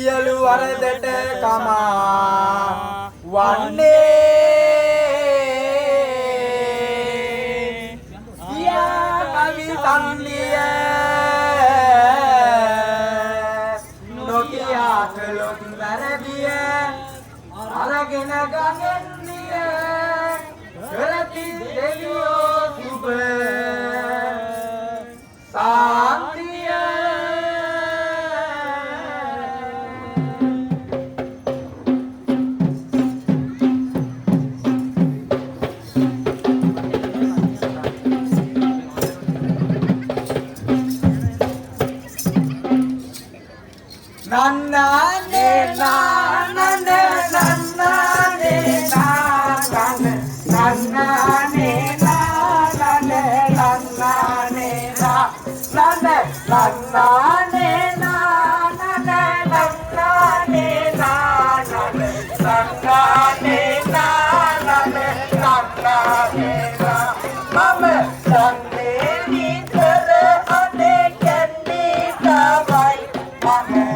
සියලු වරදට කමා වන්නේ සියා කවි සංලිය නොකියා කළොත් වැරදිය අරගෙන ගගෙන්දිය කරති දෙවියෝ සුබ සාන්තිය nannane nannane nannane nannane nannane nannane nannane nannane nannane nannane nannane nannane nannane nannane mama sanne nitara ane kendi tawai mama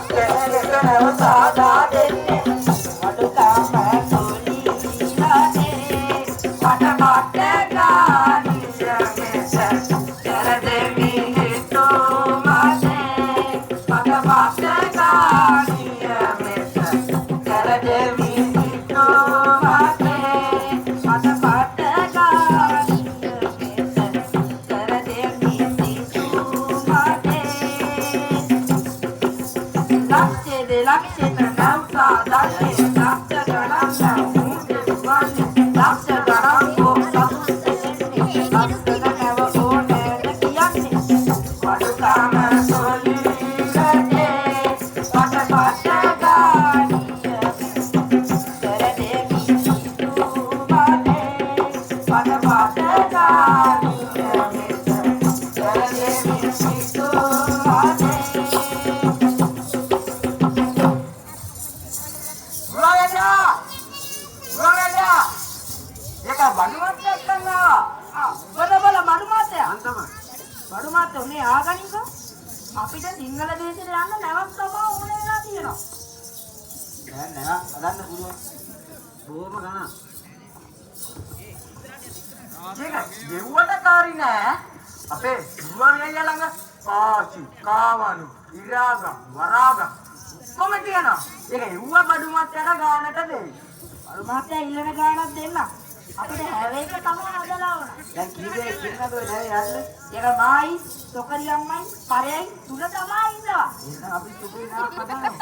කෙනෙකුට සාදා දෙන්නේ වඩුකාම සොලීලානේ මට මට ගානිය මෙස කර දෙමි හිතුමනේ මට මට ගානිය මෙස කර දෙමි හිතුමනේ මට මට අපිට සිංහල දේශයට යන්න නැවක් තමයි ඕනේ වෙලා තියෙනවා. නෑ නෑ හදන්න පුළුවන්. බොහොම ගණන්. ඒක දෙව්වට කාරි නෑ. අපේ ගුවන් අයියා ළඟ පාචි, කාවණු, ඉරාගම්, වරාගම් කොහොමද කියනවා? ඒක එව්ව බඩු මාත්‍යට ගානට දෙයි. බඩු මාත්‍යා ඉල්ලන ගානක් දෙන්න. අපිට හැවෙක තමයි හදලා ඕන. දැන් කීවේ කින්නද ඔය නෑ යන්නේ? ඒක මායි, සොකරි අම්මයි, පරයයි තුන තමයි ඉන්නවා. එහෙනම් අපි සුපේ නා කඩනවා.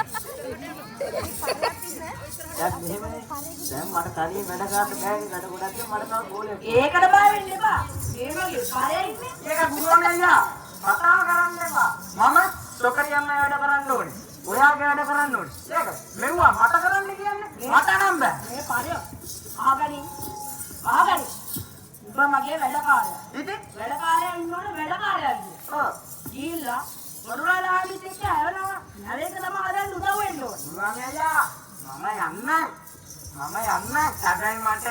දැන් මෙහෙමනේ. දැන් මට තනියෙන් වැඩ ගන්න බෑනේ වැඩ ගොඩක් මට තව ගෝලයක්. ඒකට බය වෙන්න එපා. ඒ වගේ පරයයි ඉන්නේ. ඒක ගුරුවරයා අයියා. කතාව කරන්න එපා. මම සොකරි අම්මයි වැඩ කරන්න ඕනේ. ඔයාගේ වැඩ කරන්න ඕනේ. ඒක මෙව්වා මට කරන්න කියන්නේ. මට නම් බෑ. මේ පරය ආගනි ආගනි උඹ මගේ වැඩකාරයා. ඉතින් වැඩකාරයා ඉන්නෝනේ වැඩකාරයා කියන්නේ. ඔව්. ගිහිල්ලා වඩුරාලාමිත් එක්ක ඇවනවා. නැවේක තමයි හදන්න උදව් වෙන්න ඕනේ. ගුරුවරයා අයියා මම යන්නේ. හැබැයි මට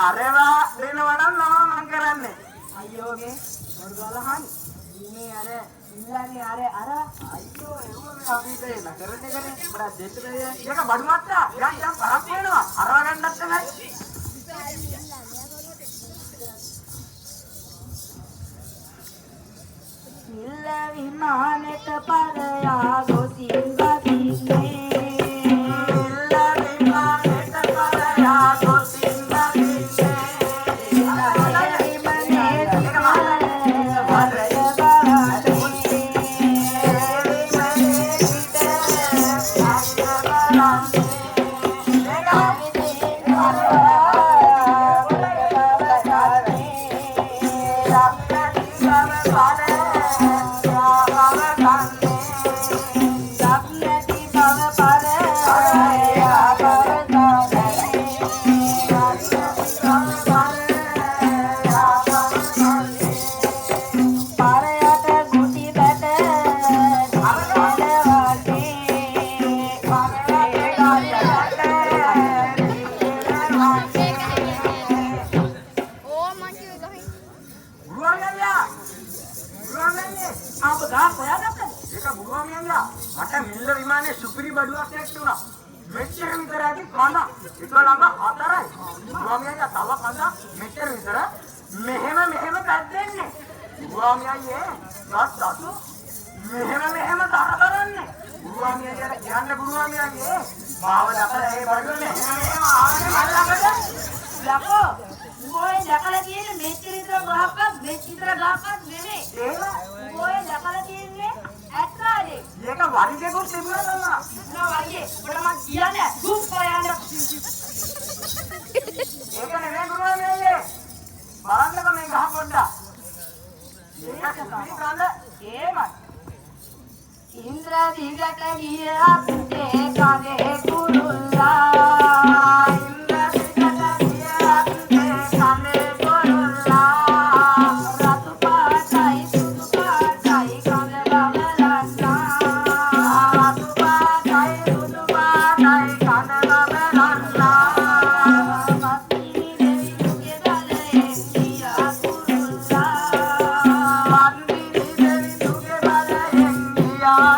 අරවා දෙනවා නම් මම කරන්නේ. අයියෝගේ වඩුරාලාහානි. මේ ඉල්ලන්නේ අර අයියෝ එරුවනේ අපිට නතරන එකනේ. උඹලා දෙන්න බෑ. ඒක බඩු මාත්‍යා. යම් පරක් වෙනවා. අරවා ගන්නත් නැහැ. ඉල්ල විමානෙට පරයා ගොසින් වදින්නේ. ඉල්ල විමානෙට පරයා ගොසින් වදින්නේ.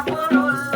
Guru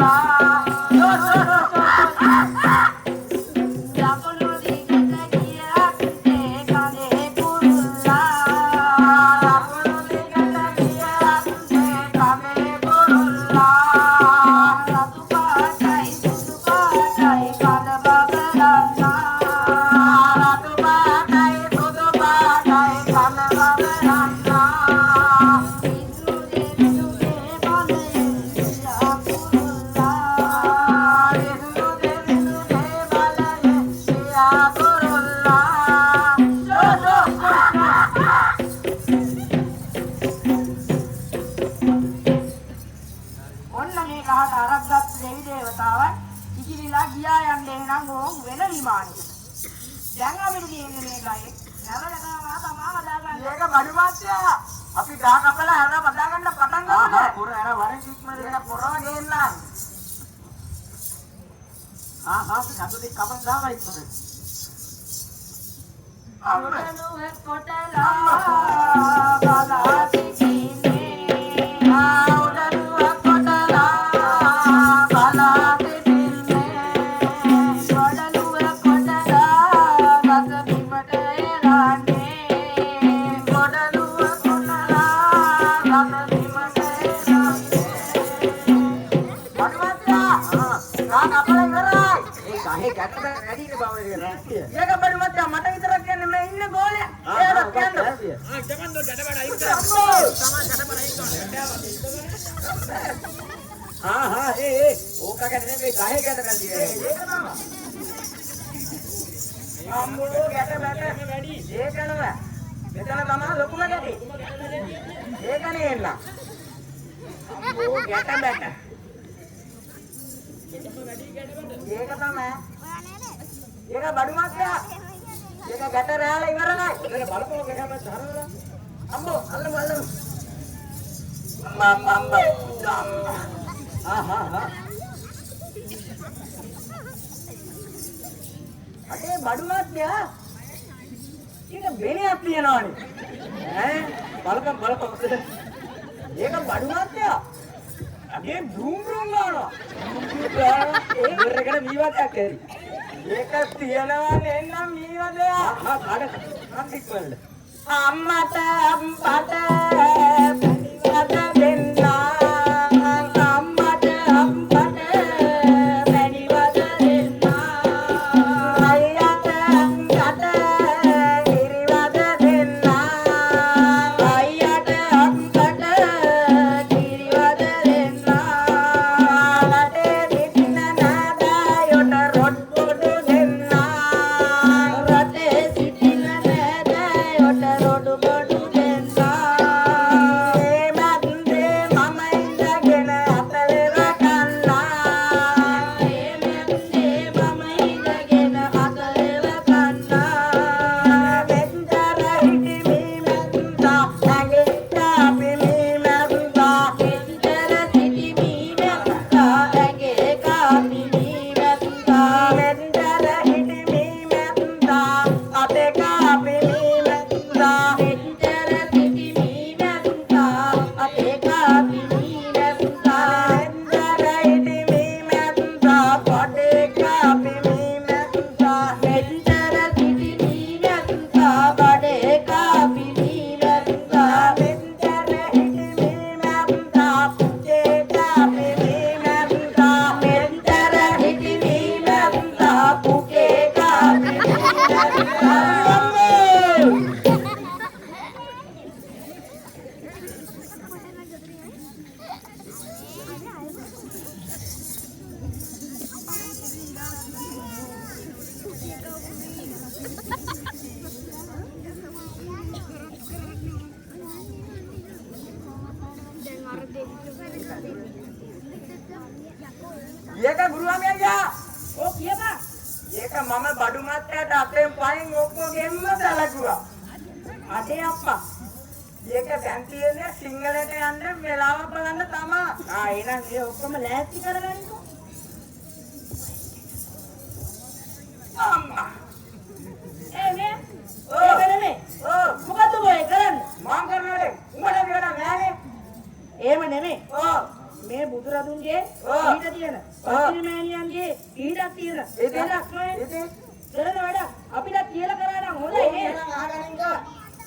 මේ බුදුරදුන්ගේ ඊට අපිට තියෙන පස්තිරිමෑණියන්ගේ ඊඩක් තියෙන ඒකක් නේ කරන වැඩ අපිට කියලා කරා නම් හොඳයි නේ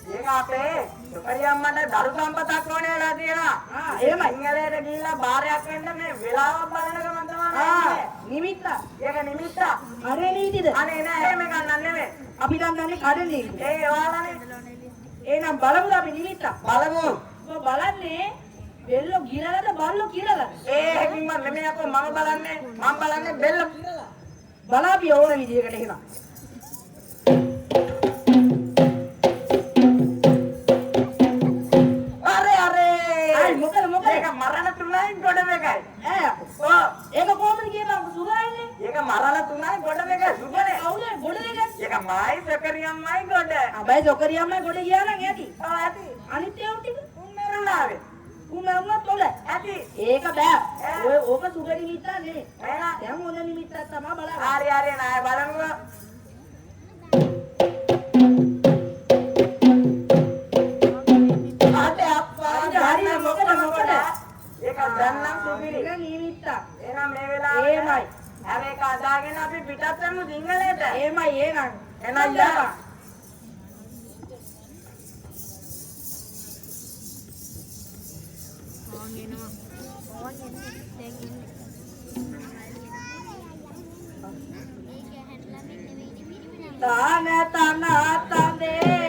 ඒක අපේ සුපරියම්මට දරු සම්පතක් ඕනේ වෙලා තියෙනවා. එහෙම ඉංගලයට ගිහිල්ලා බාරයක් වෙන්න මේ වෙලාවක් බලන ගමන් තමයි නිමිත්ත. ඒක නිමිත්ත. අනේ නීතිද? අනේ නෑ එහෙම ගන්නන් නෙමෙයි. අපි දන්නන්නේ කඩේ නීති. ඒ ඔයාලනේ. එහෙනම් බලමුද අපි නිමිත්ත? බලමු. ඔබ බලන්නේ බෙල්ලෝ ගිරලාද බල්ලෝ කිරලාද? ඒකින්ම නෙමෙයි අපෝ මම බලන්නේ බෙල්ල කිරලා. බලාපිය ඕන විදිහකට එහෙනම්. මොකද ඒක මරණ තුනයි ගොඩ මේකයි ඒක කොහොමද කියලා සුගාන්නේ ඒක මරණ තුනයි ගොඩ මේකයි සුගනේ කවුද ගොඩ දෙක ඒක මයි සකරියම්මයි ගොඩ අබයි සොකරියම්මයි ගොඩ ගියා නම් ඇති ඇති අනිත් ඒවා ටික උන්නරුණාවේ උන්නරුණා තොල ඇති ඒක බෑ ඔය ඕක සුග නිමිත්ත නෙමෙයි එහෙනම් දැන් හොඳ නිමිත්තක් තමයි බලන්න හරි නාය බලමු ඒක දැන්නම් සුගිරි නිමිත්ත එහෙනම් මේ වෙලාවේ එහෙමයි හැම එක අදාගෙන අපි පිටත් වෙමු සිංහලයට එහෙමයි එහෙනම් එහෙනම් යා තාන තන තනේ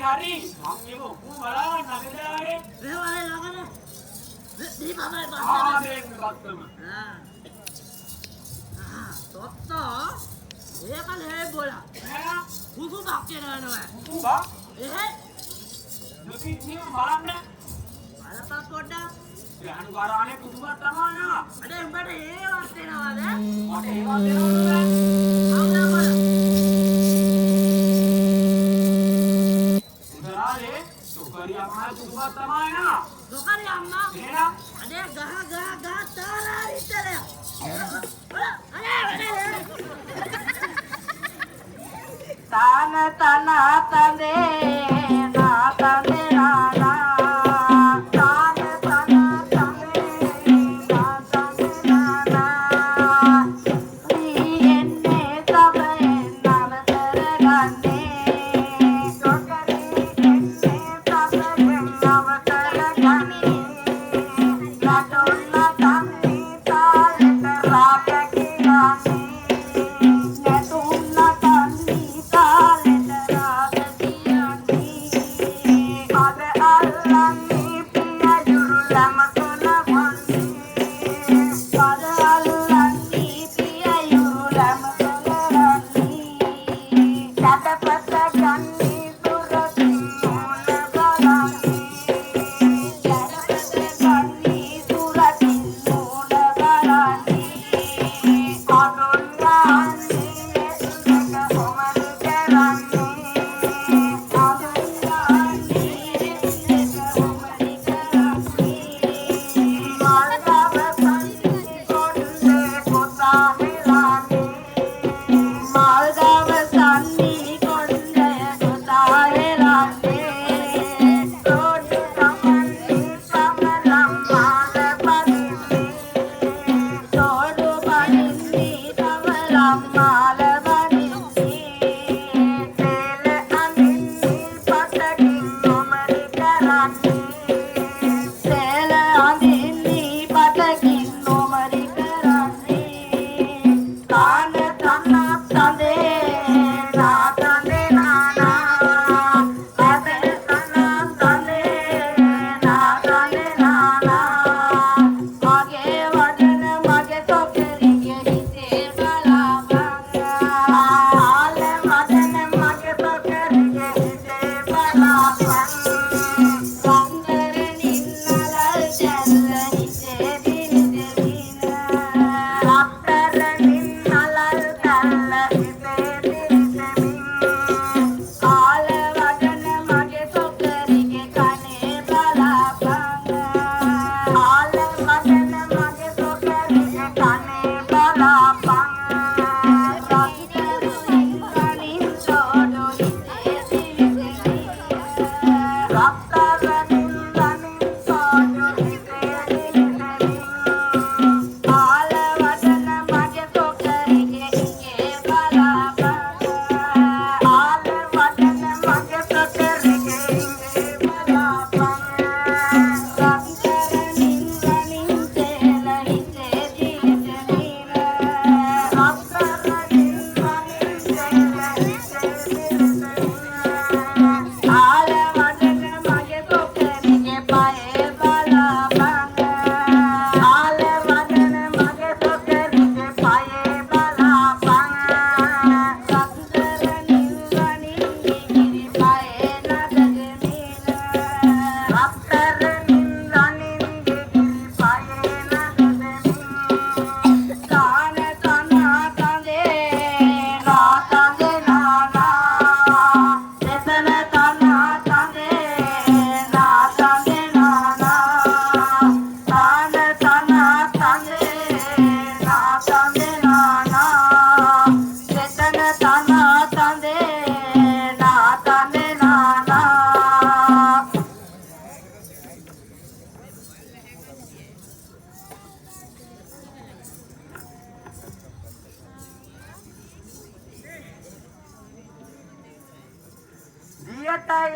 hari mong ibu ku balawan nagdare Di papai ආදෙන් ගත්තම Toto, dia kan heboh lah. Buku pakai dengan උඹා Eh, දුකි නිය බලන්න ada pakoda. යහනු කරානේ කුදුමත් තමයි නා Ada yang pada waktu ini ada. මට ඒවා දෙනවා Ada apa? උදලාලේ සුකරි අම්මා කුදුමත් තමයි නා Bukan yang mah. එහෙනම් Ada gah tarar itu ya. Tana tana tane na tane na na. Tana tana tane na tane na na. Enne tabe navataragane. Sokari enne tabe navataragane. Nadolla tane tale rakakirane. Nadolla tane tale rakakirane.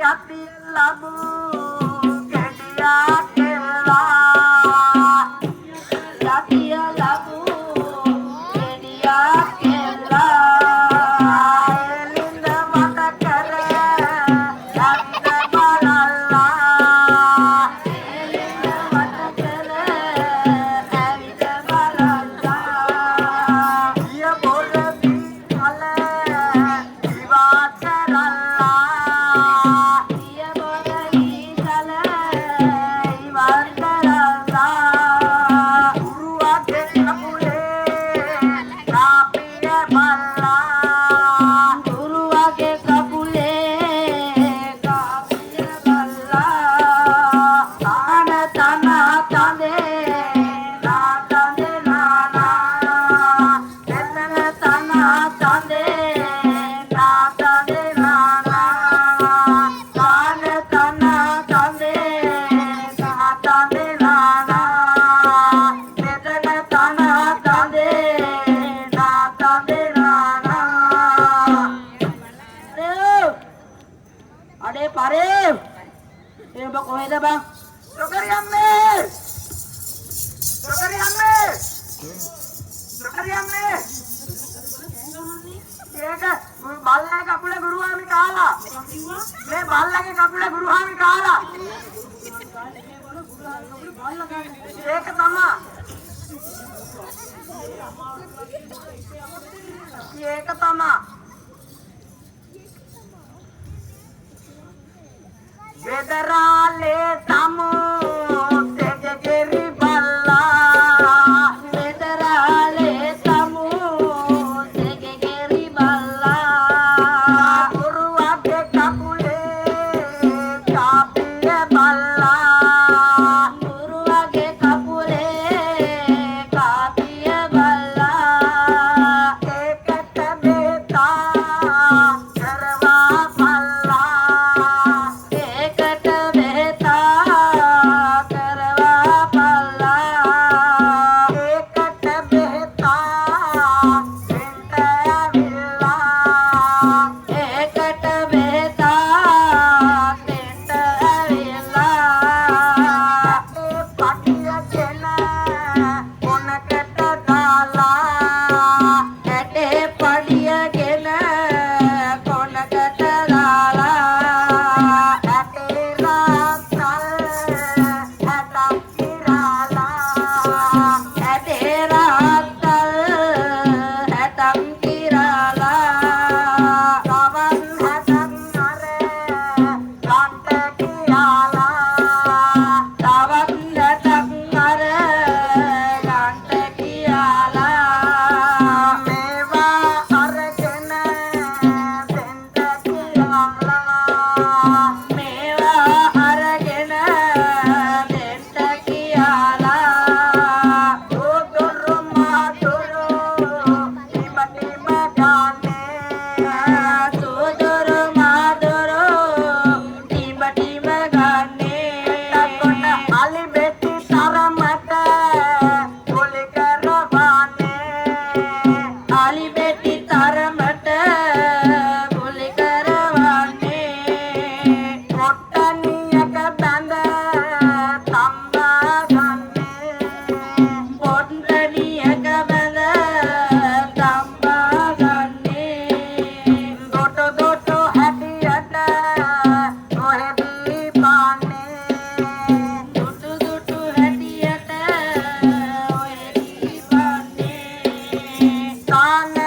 යති ලබු කෙඩියා කෙල්ලා යති ලබු කෙඩියා කෙල්ලා එලින්ද මත කර යත් බලල්ලා එලින්ද මත කර ඇවිද බලල්ලා ය බොරදී කල Ade Parif, ini bak kohe dah bang. Dokter Yamme, dokter Yamme, dokter Yamme. ये का बाल्ला के कपड़े गुरुवामी काला, मैं बाल्ला के कपड़े गुरुवामी काला. एक तमा, एक तमा. Vedaraale tamu tegeri balla Vedaraale tamu tegeri balla Guruwage kapule kapiye balla Guruwage kapule kapiye balla ekata beta karwa balla Sana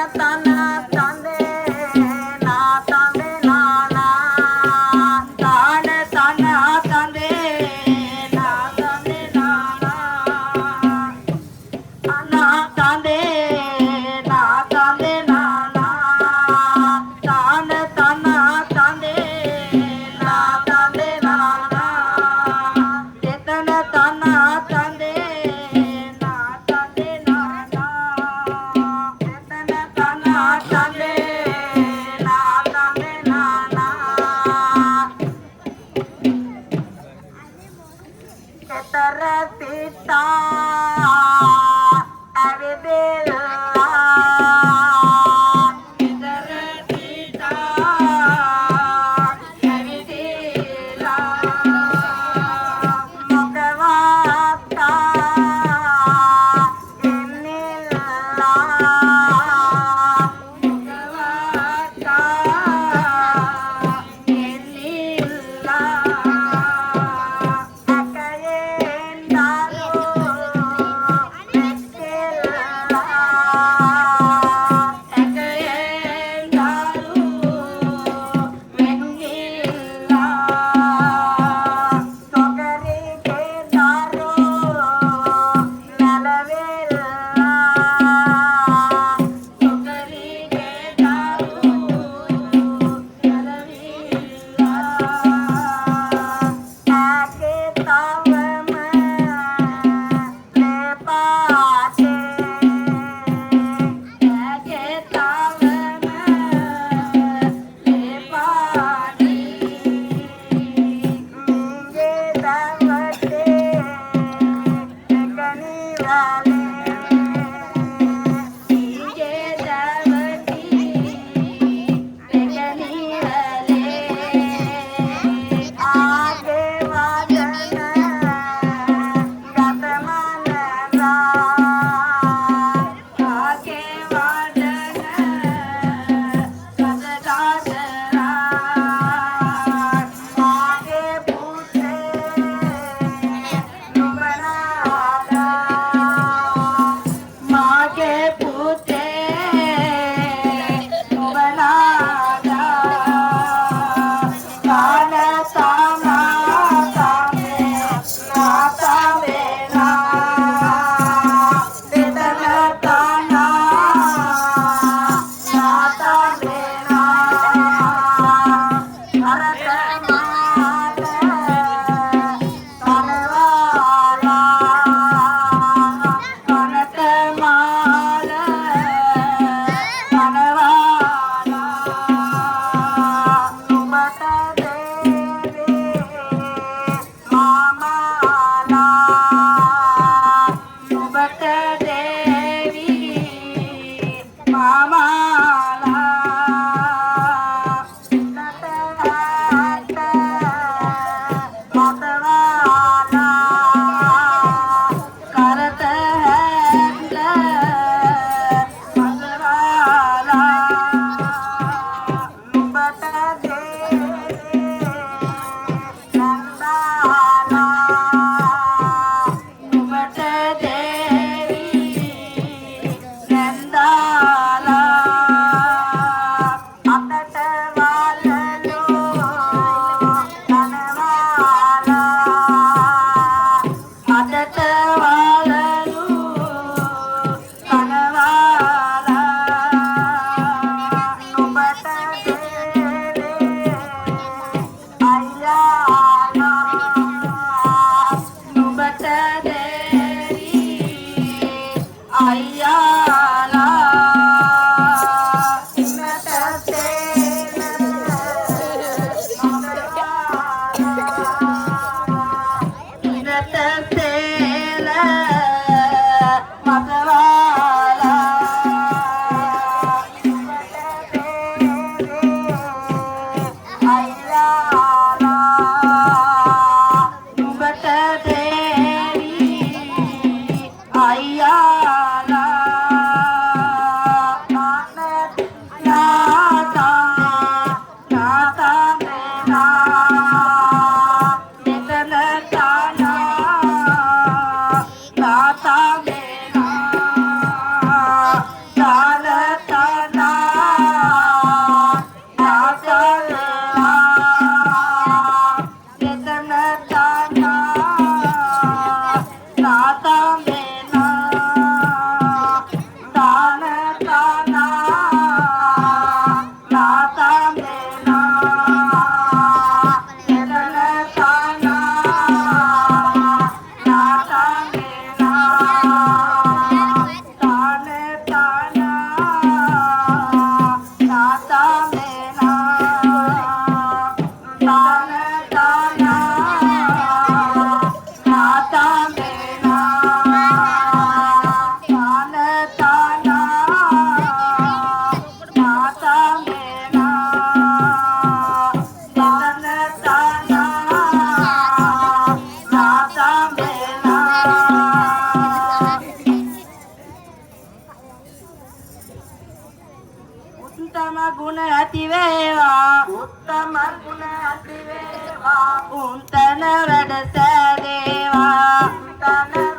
උත්තම ගුණ ඇති වේවා උත්තම ගුණ ඇති වේවා උන්තන වැඩ සෑදේවා උන්තන